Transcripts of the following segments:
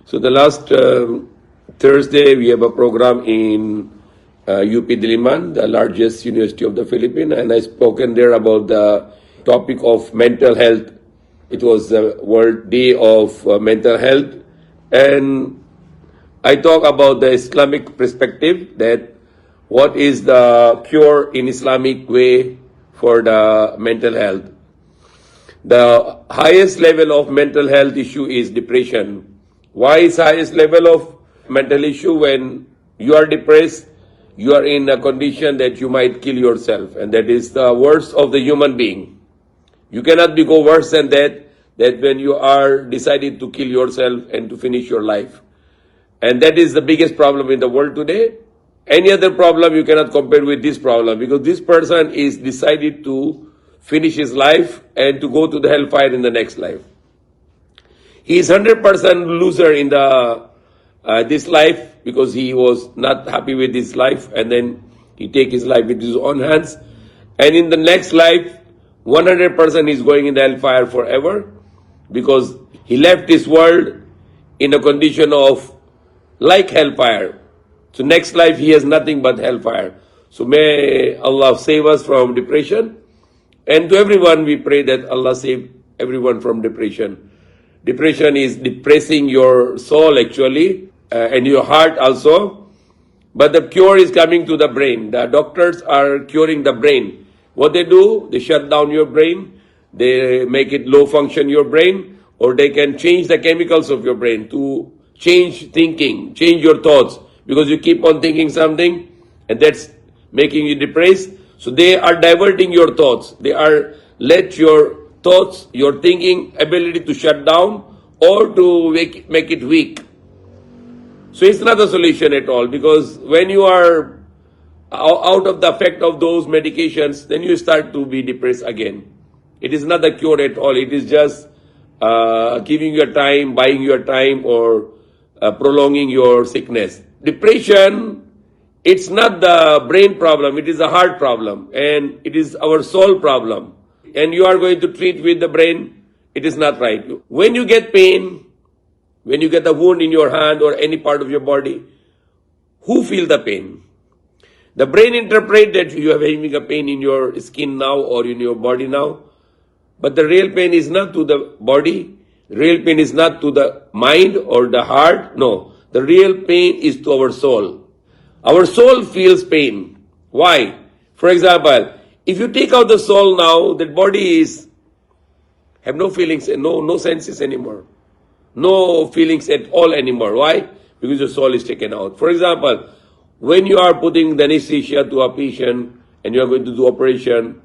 So the last Thursday, we have a program in UP Diliman, the largest university of the Philippines, and I spoken there about the topic of mental health. It was the World Day of Mental Health, and I talk about the Islamic perspective, that what is the cure in Islamic way for the mental health. The highest level of mental health issue is depression. Why is highest level of mental issue? When you are depressed, you are in a condition that you might kill yourself, and that is the worst of the human being. You cannot go worse than that when you are decided to kill yourself and to finish your life. And that is the biggest problem in the world today. Any other problem you cannot compare with this problem, because this person is decided to finish his life and to go to the hellfire in the next life. He is 100% loser in the this life, because he was not happy with his life, and then he take his life with his own hands. And in the next life, 100% is going in the hellfire forever, because he left this world in a condition of like hellfire. So next life he has nothing but hellfire. So may Allah save us from depression. And to everyone we pray that Allah save everyone from depression. Depression is depressing your soul actually, and your heart also. But the cure is coming to the brain. The doctors are curing the brain. What they do, they shut down your brain, they make it low function your brain, or they can change the chemicals of your brain to change thinking, change your thoughts, because you keep on thinking something and that's making you depressed. So they are diverting your thoughts. They are let your thoughts, your thinking ability to shut down or to make it weak. So it's not a solution at all, because when you are out of the effect of those medications, then you start to be depressed again. It is not a cure at all. It is just giving you time, buying your time, or prolonging your sickness. Depression, it's not the brain problem, it is a heart problem, and it is our soul problem. And you are going to treat with the brain, it is not right. When you get pain, when you get a wound in your hand or any part of your body, who feel the pain? The brain interprets that you are having a pain in your skin now or in your body now, but the real pain is not to the body, real pain is not to the mind or the heart, no. The real pain is to our soul. Our soul feels pain. Why? For example, if you take out the soul now, that body is have no feelings, no senses anymore. No feelings at all anymore. Why? Because your soul is taken out. For example, when you are putting the anesthesia to a patient and you are going to do operation,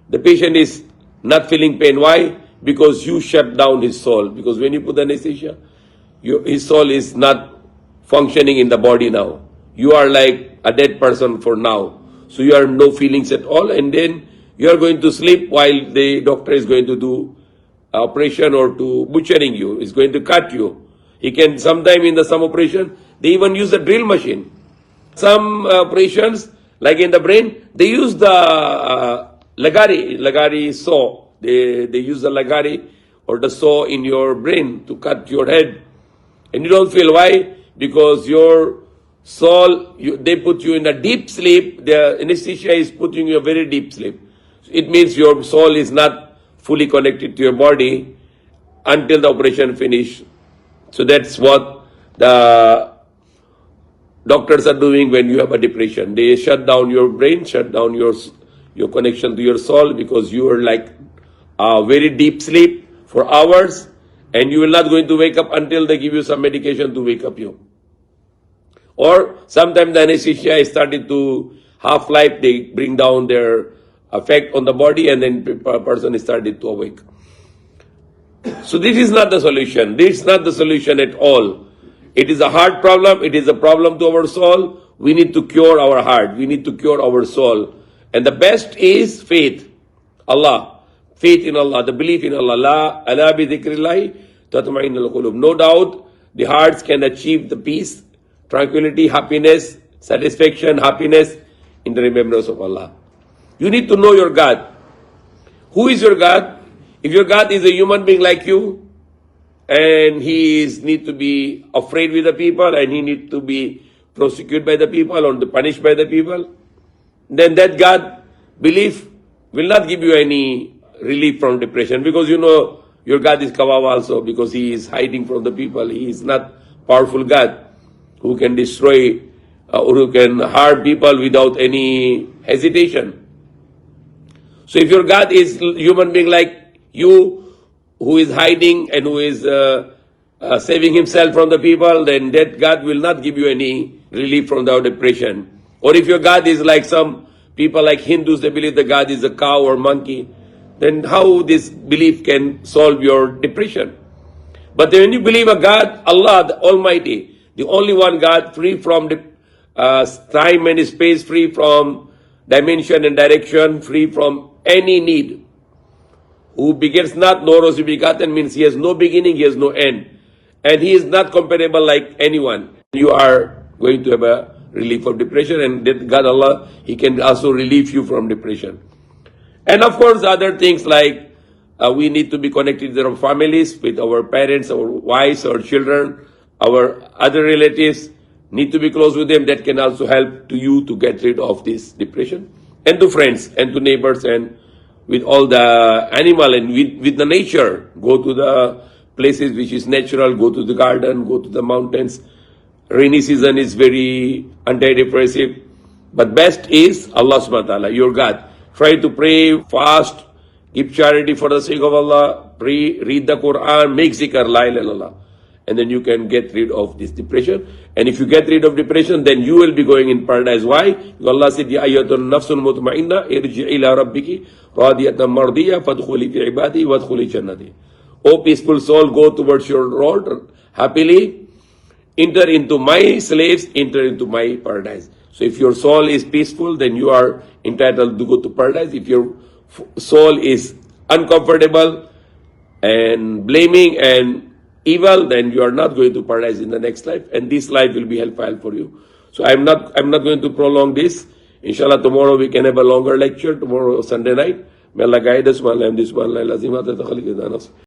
the patient is not feeling pain. Why? Because you shut down his soul. Because when you put the anesthesia, his soul is not functioning in the body now. You are like a dead person for now. So you have no feelings at all, and then you are going to sleep while the doctor is going to do operation or to butchering you, is going to cut you. He can, sometime in some operation, they even use a drill machine. Some operations, like in the brain, they use the lagari saw. They use the lagari or the saw in your brain to cut your head. And you don't feel why? Because your soul, they put you in a deep sleep. The anesthesia is putting you in a very deep sleep. It means your soul is not fully connected to your body until the operation finish. So that's what the doctors are doing when you have a depression. They shut down your brain, shut down your connection to your soul, because you are like a very deep sleep for hours, and you will not going to wake up until they give you some medication to wake up you. Or sometimes the anesthesia is started to half-life, they bring down their effect on the body, and then a person is started to awake. So this is not the solution. This is not the solution at all. It is a heart problem. It is a problem to our soul. We need to cure our heart. We need to cure our soul. And the best is faith. Allah. Faith in Allah, the belief in Allah. Ala bi dhikrillahi tatma'innul qulub. No doubt, the hearts can achieve the peace, tranquility, happiness, satisfaction, happiness in the remembrance of Allah. You need to know your God. Who is your God? If your God is a human being like you, and he need to be afraid with the people, and he need to be prosecuted by the people or punished by the people, then that God belief will not give you any relief from depression, because you know your God is kawawa also, because he is hiding from the people. He is not powerful God who can destroy or who can harm people without any hesitation. So if your God is human being like you, who is hiding and who is saving himself from the people, then that God will not give you any relief from the depression. Or if your God is like some people like Hindus, they believe the God is a cow or monkey, then how this belief can solve your depression? But when you believe a God, Allah, the Almighty, the only one God, free from time and space, free from dimension and direction, free from any need, who begets not nor was he begotten, means he has no beginning, he has no end, and he is not comparable like anyone. You are going to have a relief of depression, and that God, Allah, He can also relieve you from depression. And of course, other things like we need to be connected with our families, with our parents, our wives, our children, our other relatives, need to be close with them. That can also help to you to get rid of this depression. And to friends, and to neighbors, and with all the animal, and with the nature. Go to the places which is natural, go to the garden, go to the mountains. Rainy season is very antidepressive. But best is Allah subhanahu wa ta'ala, your God. Try to pray, fast, give charity for the sake of Allah, pray, read the Quran, make zikr, la ilaha illallah. And then you can get rid of this depression. And if you get rid of depression, then you will be going in paradise. Why? Because Allah said, Ya ayyatun nafsun mutma'inna, irji'i ila rabbiki, radiyatan mardiya, fadkhuli fi ibadi, wadkhuli jannati. O peaceful soul, go towards your Lord happily, enter into my slaves, enter into my paradise. So if your soul is peaceful, then you are entitled to go to paradise. If your soul is uncomfortable and blaming and evil, then you are not going to paradise in the next life, and this life will be hellfire for you. So I'm not going to prolong this. Inshallah, tomorrow we can have a longer lecture. Tomorrow, Sunday night. May Allah guide us.